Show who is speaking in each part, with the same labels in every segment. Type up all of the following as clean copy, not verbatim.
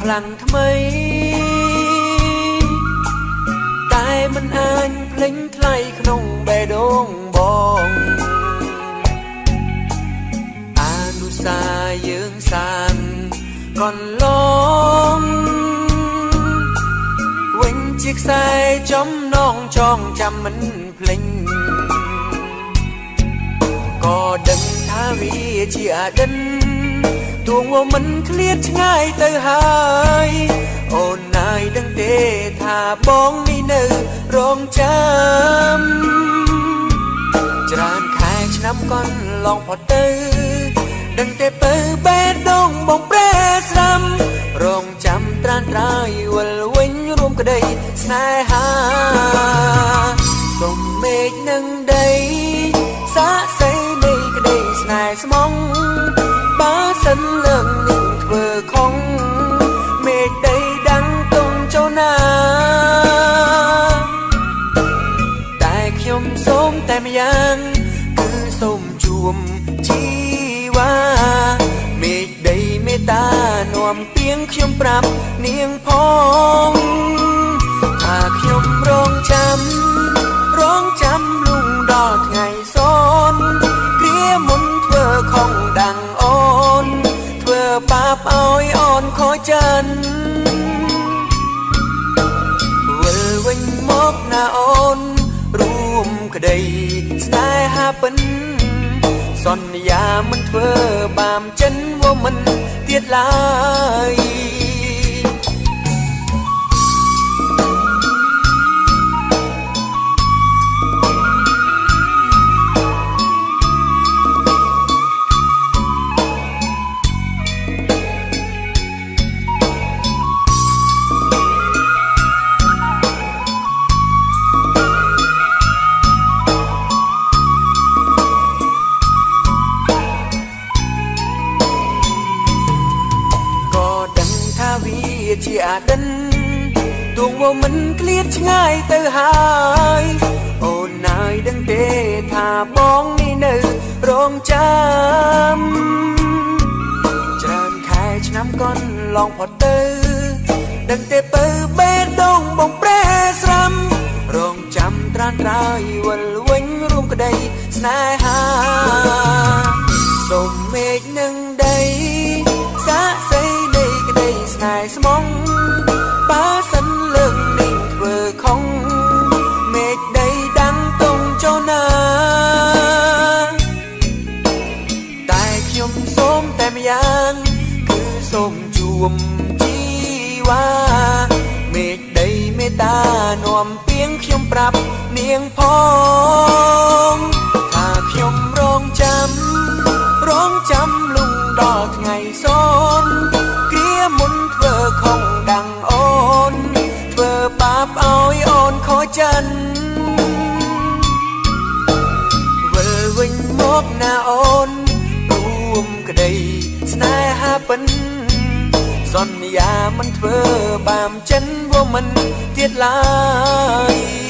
Speaker 1: พลังថ្មីតែមិនអាចភ្លេចថ្លៃក្នុងបេះដូងបងអនុសាយើងសានកន្លងវិញជាខ្សែចំណងចងចាំមិនភ្លេចក៏ដឹងថាវាជាអតីតទួងមិនឃ្លាតឆ្ងាយទៅហើយអូនណាយដឹងទេថាបងនេះនៅរងចាំច្រើនខែឆ្នាំកន្លងផុតទៅដឹងទេពើបេះដូងបងប្រែស្រាំរងចាំត្រានត្រើយវិលវិញរួមក្តីស្នេហាសុំមេឃនឹងដីសាក់សីនៃក្តីស្នេហ៍ស្មងបើសិនលើកនឹងធ្វើខុងមេឃដីដាំងទុំចូលណាតែខ្ញុំសូមតែម្យ៉ាងគឺសូមជួមជីវ៉ាមេឃដីមេត្តានាំពីងខ្ញុំប្រាប់នាងផងថាខ្ញុំរងចាំលុងដល់ថ្ងៃសូនគ្រាមុនធ្វើខុងដាំងអូនធ្វើបាបឲ្យអូនខូចចិនវិលវិញមកណាអូនរួមក្តីស្នេហាពិនសន្យាមិនធ្វើបាមចិនវមិនទៀតឡើយជាអតីតទួងមិនឃ្លាតឆ្ងាយទៅហើយអូនណាយដឹងទេថាបងនេះនៅរងចាំច្រើនខែឆ្នាំកន្លងផុតទៅដឹងទេពើបេះដូងបងប្រែស្រាំរងចាំត្រានត្រើយវិលវិញរួមក្តីស្នេហាសូមមេឃនឹងដីសាក់សីនៃក្តីស្នេហ៍ស្មងបើសិនលើកនេះធ្វើខុងមេឃដីដាំងទុំចូលណាតែខ្ញុំសូមតែម្យ៉ាងគឺសូមជួមជីវ៉ាមេឃដីមេត្តានាំពីងខ្ញុំប្រាប់នាងផងថាខ្ញុំរងចាំលុងដល់ថ្ងៃសូនគ្រាមុនធ្វើខុងដាំងអូនធ្វើបាបឲ្យអូនខូចចិនវិលវិញមកណាអូនរួមក្តីស្នេហាពិនសន្យាមិនធ្វើបាមចិនវមិនទៀតឡើយ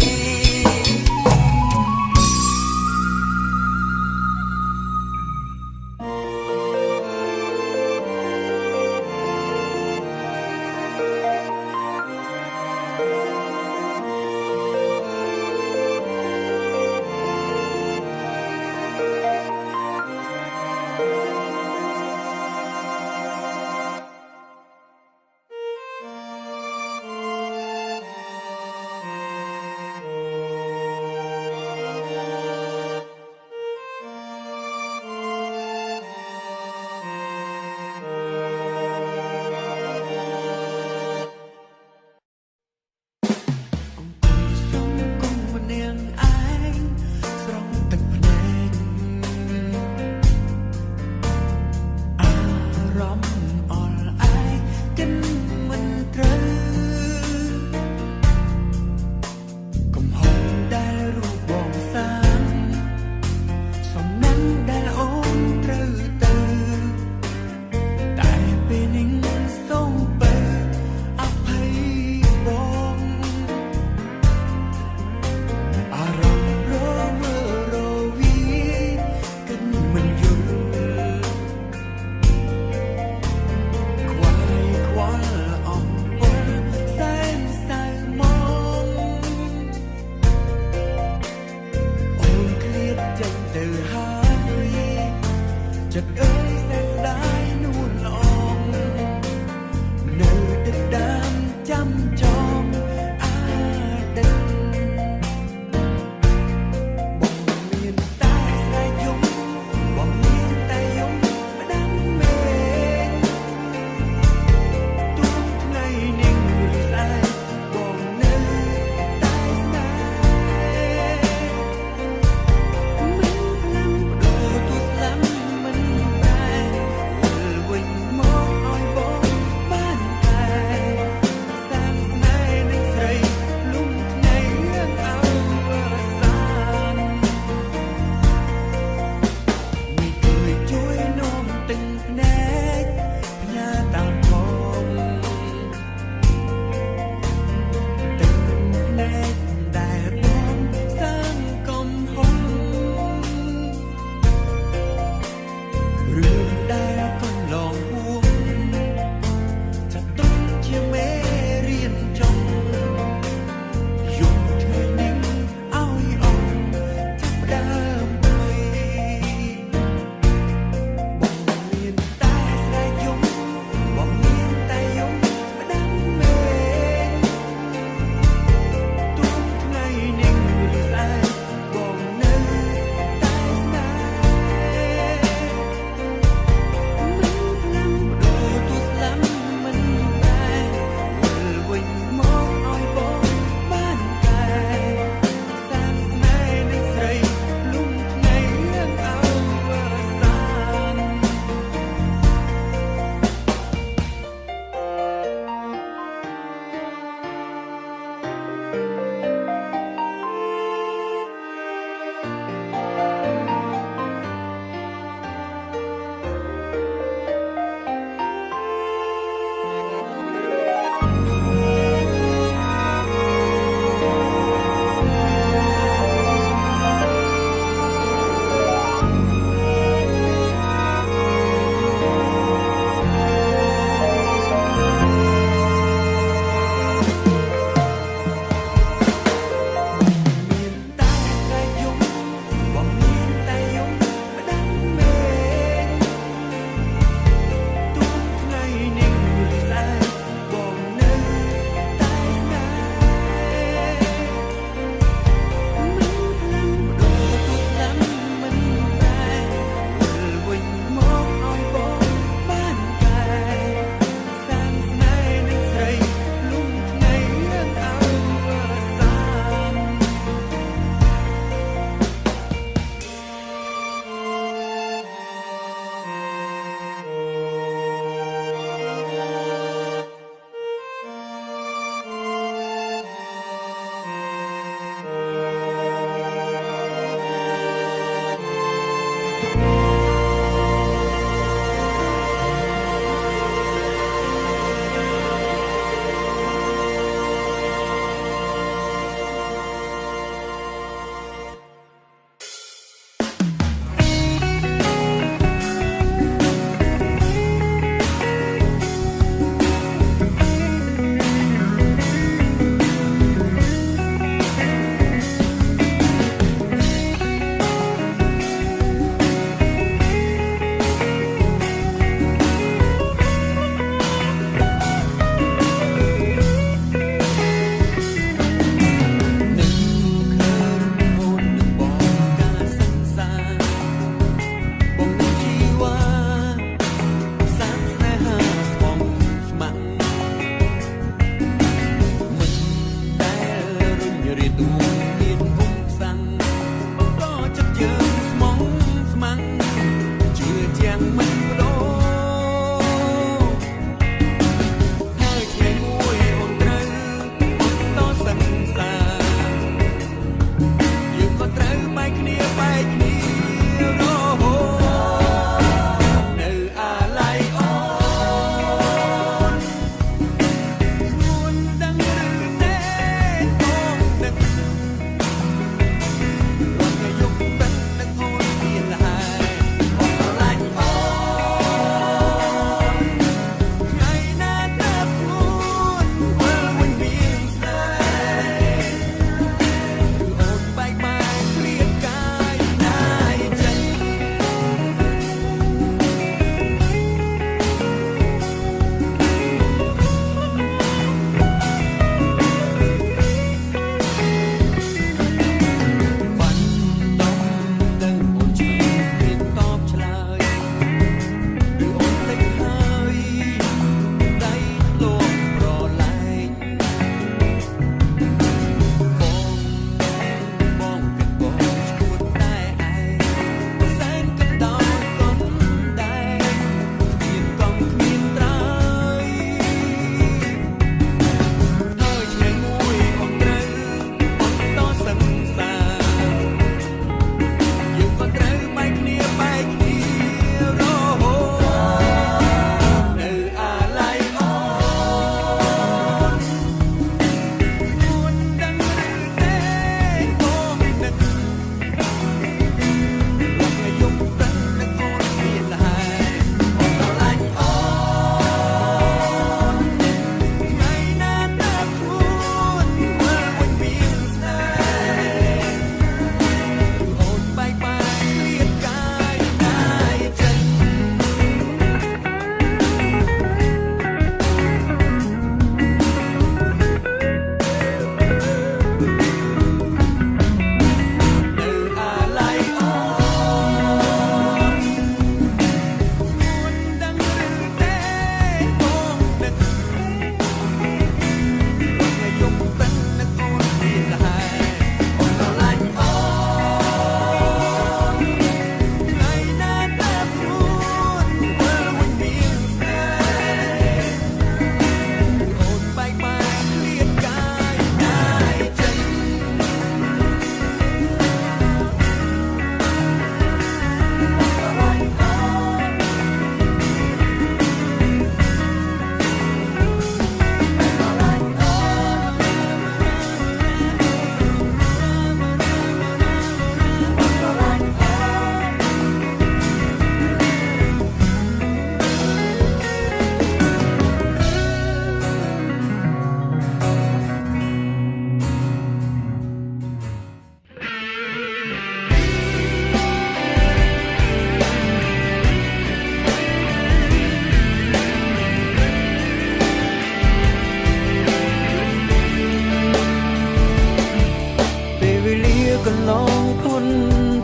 Speaker 1: ឡងផុន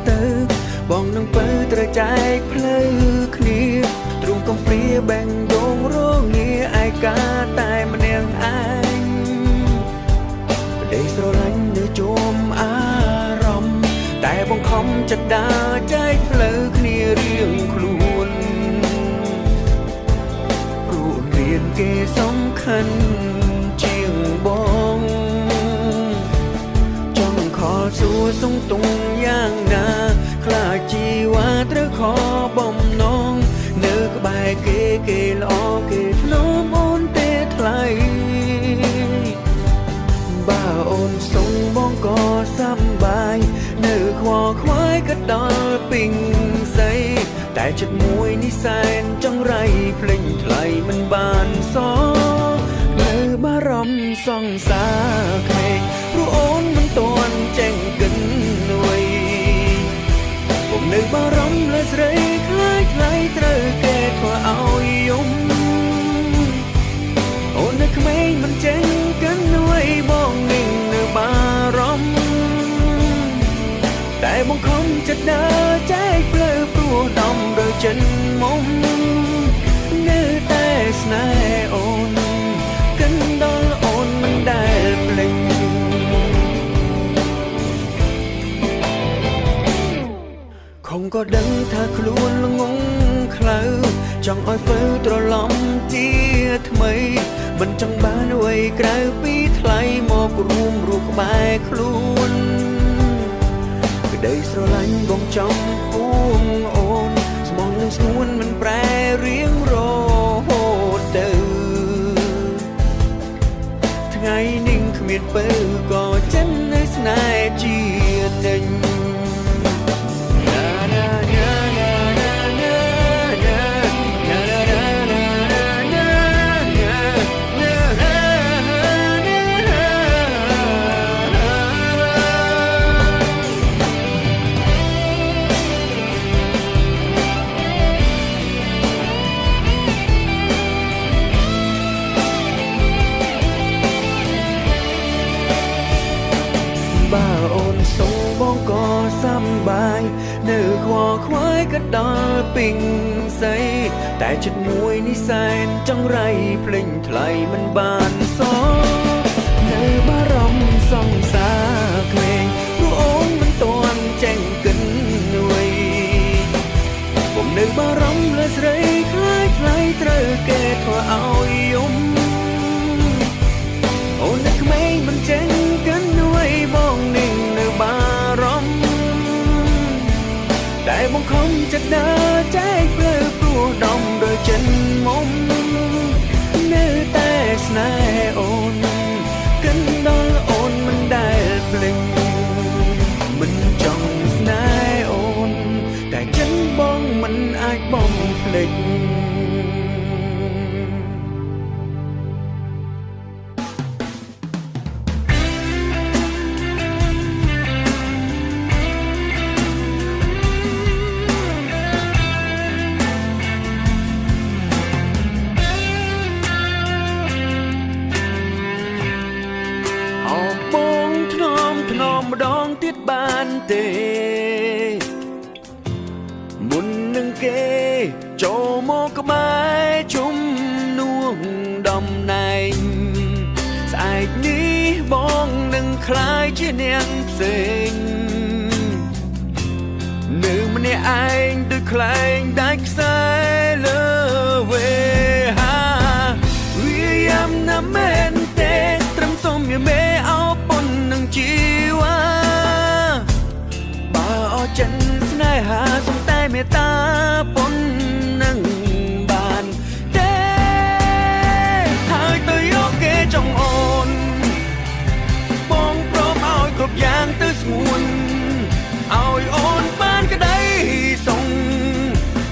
Speaker 1: ទៅបងនឹងពើត្រូវចែកផ្លូវគ្នាទ្រង់កំព្រាបែងដងរងាឯកាតែម្នាក់ឯងប្តីស្រឡាញ់នៅជុំអារម្មណ៍តែបងខំចិត្តដើរចែកផ្លូវគ្នារៀងខ្លួនព្រោះមានគេសំខាន់ជាងបងចង់ខលសួរសងទុំយ៉ាងណាខ្លាចជីវ៉ាត្រូវខបំណងនៅក្បែរគេល្អគេធ្នមអូនទេថ្លៃបើអូនសុំបងក៏សប្បាយនៅខ្វល់ខ្វាយក៏ដល់ពេញស្អីតែចិត្តមួយនេះសែនចង្រៃភ្លេចថ្លៃមិនបានសងនៅបារម្ភសង្សារក្មេងព្រោះអូនមិនទាន់ចេញគិននួយผมនៅបារម្ភលើស្រីខ្លាចថ្លៃត្រូវគេធ្វើឲ្យយំអូននៅក្មេងមិនចេញកិននួយបងនឹងនៅបារម្ភតែបងខំចិត្តដើរចែកផ្លូវព្រោះដំរើចិនមុំនៅតែស្នេហ៍អូនកិនដល់អូនមិនដែលភ្លេចคงក៏ដឹងថាខ្លួនល្ងងខ្លៅចង់ឲ្យពើត្រឡំជាថ្មីមិនចង់បានអ្វីក្រៅពីថ្លៃមករួមរស់ក្បែរខ្លួនក្តីស្រឡាញ់បងចំពួងអូនស្មងនឹងស្ងួនមិនប្រែរៀងរហូតទៅថ្ងៃនេះគ្មានពើក៏ចិននៅស្នេហ៍ជាដេញបើអូនសុំបងក៏សប្បាយនៅខ្វល់ខ្វាយក៏ដល់ពេញស្អីតែចិត្តមួយនេះសែនចង្រៃភ្លេចថ្លៃមិនបានសងនៅបារម្ភសង្សារក្មេងព្រោះអូនមិនទាន់ចេញគិននួយผมនៅបារម្ភលើស្រីខ្លាចថ្លៃត្រូវគេធ្វើឲ្យយំអូននៅក្មេងមិនចេញកិននួយបងនឹងនៅបារម្ភតែបងខំចិត្តដើរចែកផ្លូវព្រោះដំរើចិនមុំនៅតែស្នេហ៍អូនកិនដល់អូនមិនដែលភ្លេចមិនចង់ស្នេហ៍អូនតែចិនបងមិនអាចបងភ្លេចម្ដងទៀតបានទេមុននឹងគេចូលមកក្បែរជុំនួងដំណែងស្អែកនេះបងនឹងคล้ายជានាងផ្សេងនៅម្នាក់ឯងដូចខ្លែងដាច់ខ្សែលើវេហាវាយ៉ាំណាស់មែនទេត្រឹមសុំយមេអោប៉ុននឹងជីវ៉ាបើអចិនស្នេហាសុំតែមេត្តាប៉ុននឹងបានទេហើយទៅយកគេចង់អូនបងព្រមឲ្យគ្រប់យ៉ាងទៅស្ងួនឲ្យអូនបានក្តីសុំ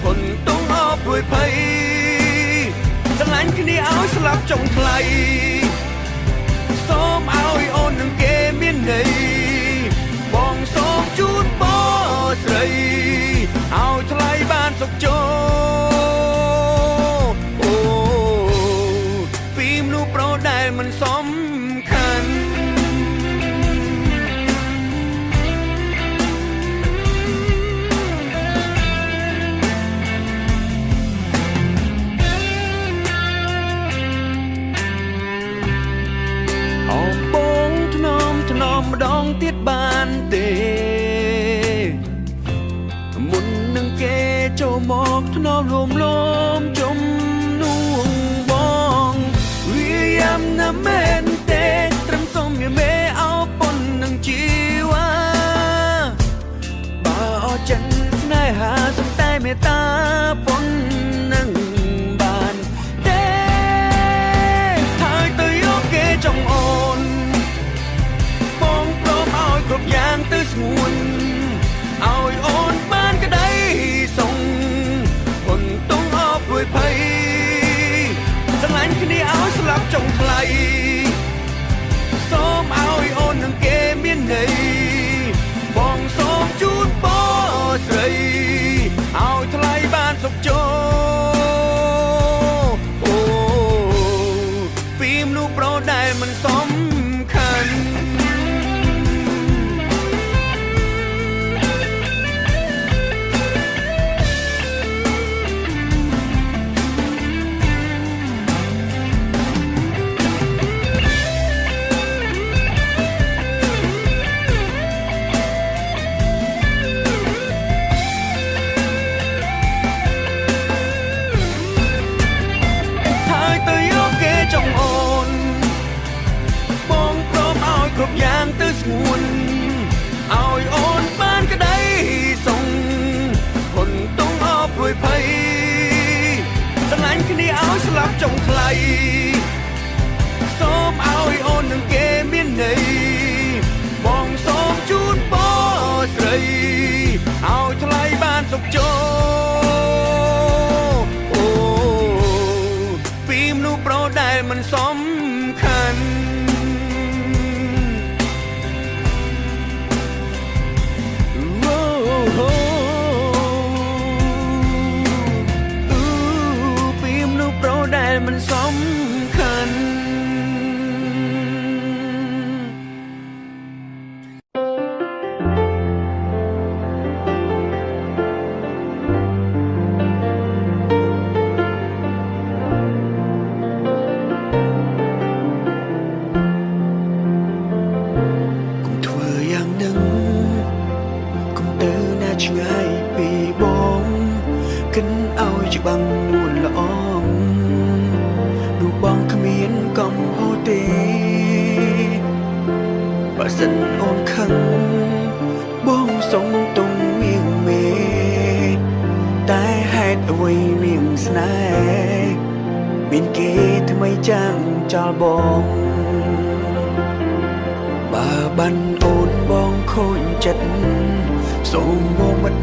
Speaker 1: ហ៊ុនទុំអបរួយភ័យស្រឡាញ់គ្នាឲ្យស្លាប់ចុងថ្លៃសូមឲ្យអូននឹងគេមានន័យបងសូមជូនបងស្រីឲ្យថ្លៃបានសុខចូលអូពីមនុស្សប្រុសដែលមិនសំខាន់ ងទៀតបានទេមុននឹងគេចូលមកធ្នមលំលំជំនួងបងវាយ៉ាំណាស់មែនទេត្រឹមសុំវាមេអោប៉ុននឹងជីវ៉ាបើអស់ចិនស្នេហាសំតែមេត្តាប៉ុននឹងបានទេហើយទៅយកគេចង់អូនបងព្រមឲ្យគ្រប់យ៉ាងទៅស្ងួនឲ្យអូនបានក្តីសុងប៉ុនតុងអបរួយភ័យស្រឡាញ់គ្នាឲ្យស្លាប់ចុងថ្លៃសូមឲ្យអូននឹងគេមានន័យបងសូមជូនបងស្រីឲ្យថ្លៃបានសុខចូលអូពីមនុស្សប្រុសដែលមិនសំខាន់ចង់អូនបងព្រមឲ្យគ្រប់យ៉ាងទៅស្ងួនឲ្យអូនបានក្តីសុងហ៊ុនតុងអបរួយភ័យស្រឡាញ់គ្នាឲ្យស្លាប់ចុងថ្លៃសូមឲ្យអូននឹងគេមានន័យបងសូមជូនបងស្រីឲ្យថ្លៃបានសុខចូលអូពីមនុស្សប្រុសដែលមិនសំខាន់ពីមនុស្សប្រុសដែលមិនសំខាន់បាំងនួនល្អងរូបបងគ្មានកំហុសទេបើសិនអូនខឹងបងសុំទុំមៀងមេតែហេតុអ្វីមៀងស្នេហ៍មានគេថ្មីចាំងចោលបងបើបានអូនបងខូចចិត្តសូមបងមិន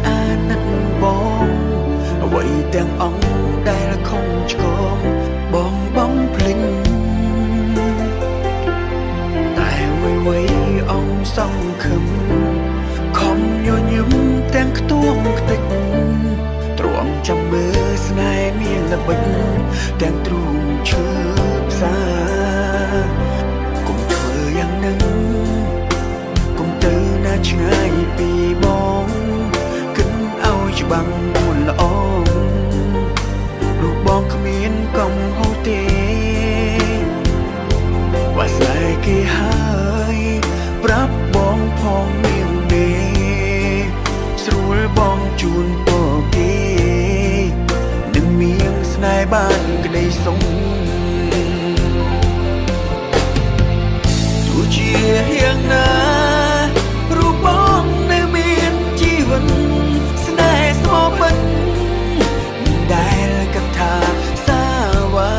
Speaker 1: អាណិតបងអ្វីទាំងអង្គដែលខំឆ្កងបងភ្លេចតែអ្វីអង្គសង្ឃឹមខំញញឹមទាំងខ្ទួងខ្ទេចទ្រាំចាំមើលស្នេហ៍មានល្បិចទាំងទ្រូងឈើផ្សាគុំធ្វើយ៉ាងនឹងគុំទៅណាឆ្ងាយពីបងគិតឲ្យច្បាំងនួនល្អបងគ្មានកំហុសទេវាស្នេហ៍គេហើយប្រាប់បងផងមានទេស្រួលបងជូនពរគេនឹងមានស្នេហ៍បានក្តីសុខទោះជាយ៉ាងណារូបបងនៅមានជីវិតស្នេហ៍ស្មោះមិនដែលកថាសាវ៉ា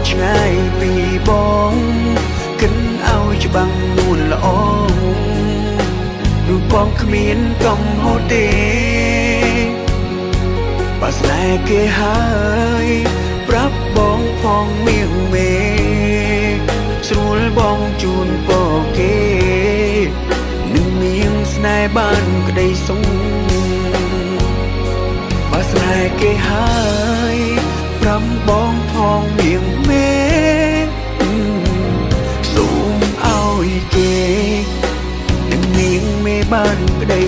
Speaker 1: ឆ្ងាយពីបងគិនឲ្យច្បាំងនួនល្អរូបបងគ្មានកំហុសទេបើស្នេហ៍គេហើយប្រាប់បងផងមៀងមេស្រួលបងជូនពរគេនឹងមៀងស្នេហ៍បានក្តីសុខបើស្នេហ៍គេហើយប្រាប់បងផងមៀងមេសូមឲ្យគេនឹងមៀងមេបានក្តី